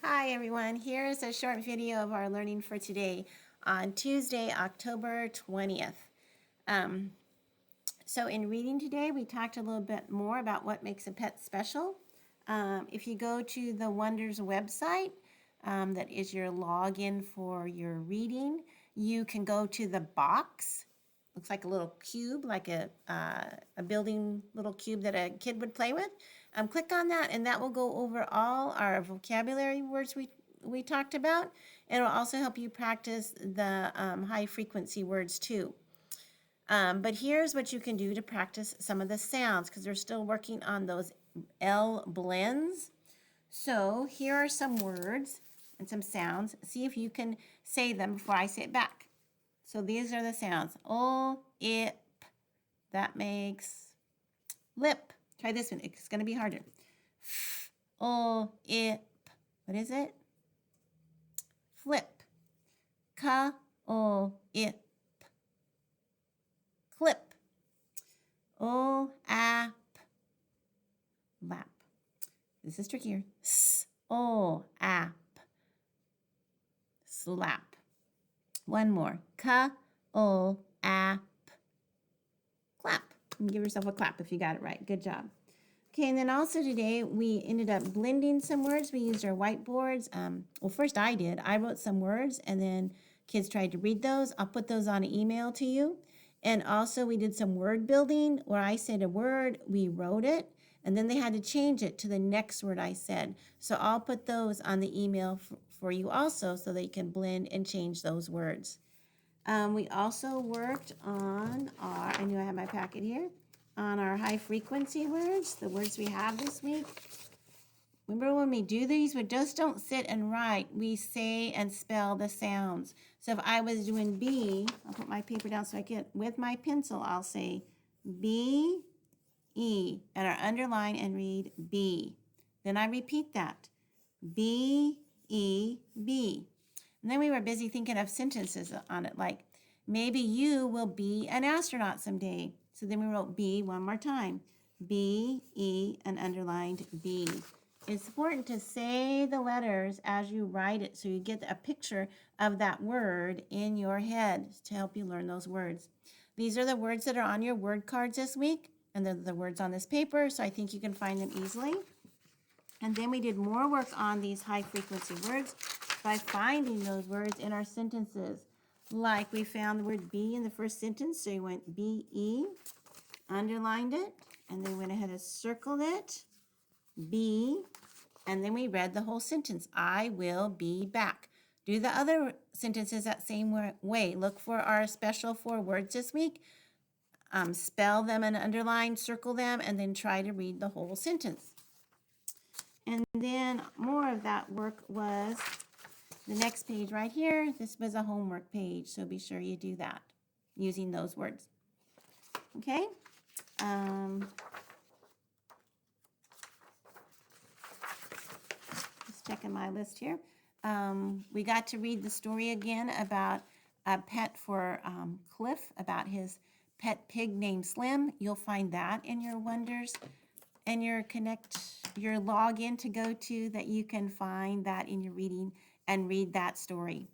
Hi everyone, here's a short video of our learning for today on Tuesday, October 20th. Um, so in reading today, we talked a little bit more about what makes a pet special. If you go to the Wonders website, that is your login for your reading, you can go to the box. Looks like a little cube, like a building little cube that a kid would play with. Click on that, and that will go over all our vocabulary words we talked about. It will also help you practice the high frequency words too. But here's what you can do to practice some of the sounds, because they're still working on those L blends. So here are some words and some sounds. See if you can say them before I say it back. So these are the sounds. O, ip. That makes lip. Try this one. It's going to be harder. F, o, ip. What is it? Flip. Ka, o, ip. Clip. O, ap. Lap. This is trickier. S, o, ap. Slap. One more. Ka, o, ap. Clap. Give yourself a clap if you got it right. Good job. Okay, and then also today we ended up blending some words. We used our whiteboards. Well, first I did. I wrote some words, and then kids tried to read those. I'll put those on an email to you. And also we did some word building where I said a word, we wrote it, and then they had to change it to the next word I said. So I'll put those on the email for you also so they can blend and change those words. We also worked on our, I knew I had my packet here, on our high frequency words, the words we have this week. Remember when we do these, we just don't sit and write. We say and spell the sounds. So if I was doing B, I'll put my paper down so I can, with my pencil, I'll say B, E, and our underline and read B. Then I repeat that, B, E, B. And then we were busy thinking of sentences on it, like, maybe you will be an astronaut someday. So then we wrote B one more time. B, E, and underlined B. It's important to say the letters as you write it so you get a picture of that word in your head to help you learn those words. These are the words that are on your word cards this week, and they're the words on this paper, so I think you can find them easily. And then we did more work on these high frequency words by finding those words in our sentences. Like we found the word be in the first sentence, so we went B-E, underlined it, and then went ahead and circled it, be, and then we read the whole sentence, I will be back. Do the other sentences that same way. Look for our special 4 words this week, spell them and underline, circle them, and then try to read the whole sentence. And then more of that work was the next page right here. This was a homework page, so be sure you do that using those words. Okay? Just checking my list here. We got to read the story again about a pet for Cliff, about his pet pig named Slim. You'll find that in your Wonders and your login to go to, that you can find that in your reading and read that story.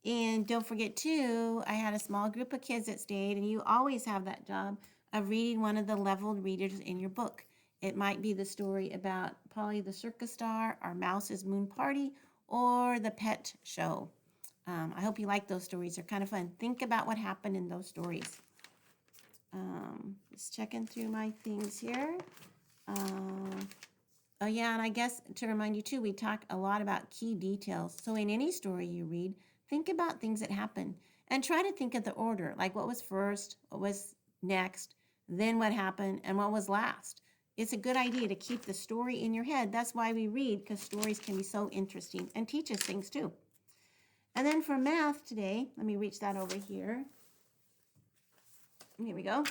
And don't forget too, I had a small group of kids that stayed, and you always have that job of reading one of the leveled readers in your book. It might be the story about Polly the Circus Star, or Mouse's Moon Party, or the Pet Show. I hope you like those stories. They're kind of fun. Think about what happened in those stories. Just checking through my things here. Oh yeah, and I guess to remind you too, we talk a lot about key details. So in any story you read, think about things that happen and try to think of the order, like what was first, what was next, then what happened, and what was last. It's a good idea to keep the story in your head. That's why we read, because stories can be so interesting and teach us things too. And then for math today, let me reach that over here. Here we go.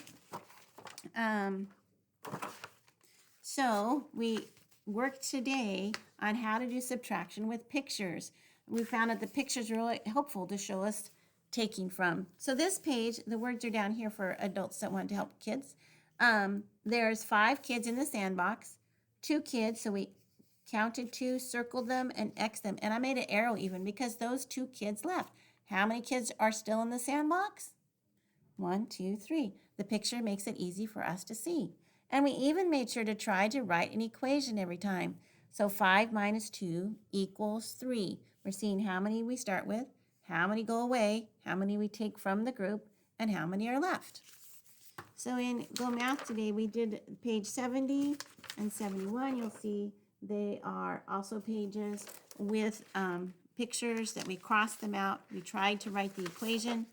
So we worked today on how to do subtraction with pictures. We found that the pictures are really helpful to show us taking from. So this page, the words are down here for adults that want to help kids. There's 5 kids in the sandbox, 2 kids, so we counted 2, circled them, and X'd them. And I made an arrow even because those 2 kids left. How many kids are still in the sandbox? 1, 2, 3. The picture makes it easy for us to see. And we even made sure to try to write an equation every time. So 5 minus 2 equals 3. We're seeing how many we start with, how many go away, how many we take from the group, and how many are left. So in Go Math today, we did page 70 and 71. You'll see they are also pages with pictures that we crossed them out. We tried to write the equation.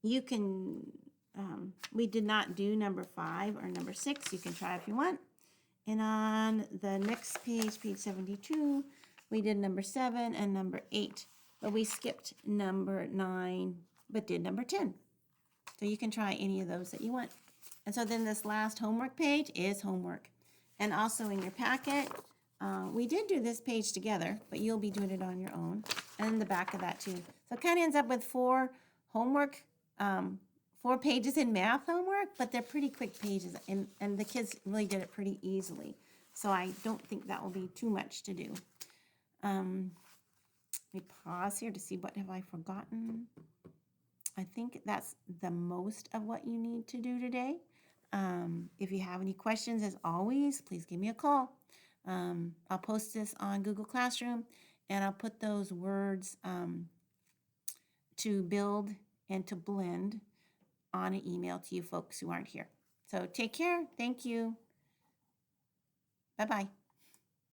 You can, we did not do number 5 or number 6. You can try if you want. And on the next page, page 72, we did number 7 and number 8. But we skipped number 9, but did number 10. So you can try any of those that you want. And so then this last homework page is homework. And also in your packet, we did do this page together, but you'll be doing it on your own. And the back of that too. So it kind of ends up with 4 homework, 4 pages in math homework, but they're pretty quick pages. And the kids really did it pretty easily. So I don't think that will be too much to do. Let me pause here to see what have I forgotten. I think that's the most of what you need to do today. If you have any questions, as always, please give me a call. I'll post this on Google Classroom, and I'll put those words to build and to blend on an email to you folks who aren't here. So take care. Thank you. Bye-bye.